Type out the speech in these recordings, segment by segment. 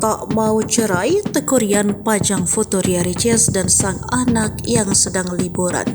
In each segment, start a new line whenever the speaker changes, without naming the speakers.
tak mau cerai, Teuku Ryan pajang foto Ria Ricis dan sang anak yang sedang liburan.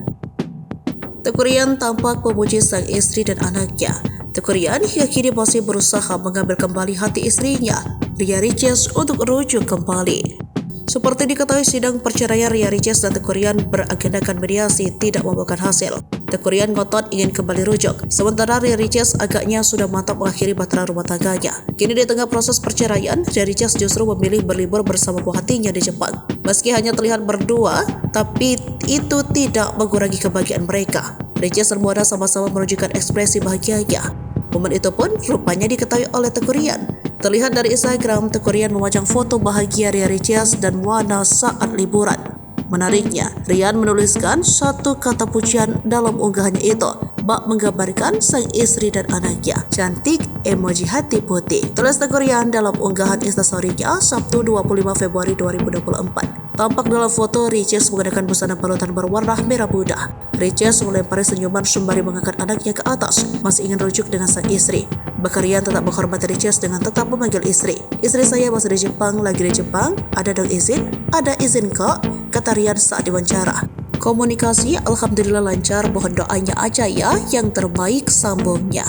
Teuku Ryan tampak memuji sang istri dan anaknya. Teuku Ryan hingga kini masih berusaha mengambil kembali hati istrinya, Ria Ricis, untuk rujuk kembali. Seperti diketahui, sidang perceraian Ria Ricis dan Teuku Ryan beragendakan mediasi tidak membuahkan hasil. Teuku Ryan ngotot ingin kembali rujuk, sementara Ria Ricis agaknya sudah mantap mengakhiri bahtera rumah tangganya. Kini di tengah proses perceraian, Ria Ricis justru memilih berlibur bersama buah hatinya di Jepang. Meski hanya terlihat berdua, tapi itu tidak mengurangi kebahagiaan mereka. Ricis dan Moana sama-sama menunjukkan ekspresi bahagianya. Momen itu pun rupanya diketahui oleh Teuku Ryan. Terlihat dari Instagram, Teuku Ryan memajang foto bahagia Ria Ricis dan Moana saat liburan. Menariknya, Ryan menuliskan satu kata pujian dalam unggahannya itu, bak menggambarkan sang istri dan anaknya. Cantik, emoji hati putih, tulis Teuku Ryan dalam unggahan Instastory-nya Sabtu 25 Februari 2024. Tampak dalam foto, Ricis menggunakan busana balutan berwarna merah muda. Ricis melempari senyuman sembari mengangkat anaknya ke atas, masih ingin rujuk dengan sang istri. Bahkan Ryan tetap menghormati Ricis dengan tetap memanggil istri. Istri saya masih di Jepang, lagi di Jepang, ada dong izin? Ada izin kok, kata Ryan saat diwawancara. Komunikasi alhamdulillah lancar, mohon doanya aja ya, yang terbaik, sambungnya.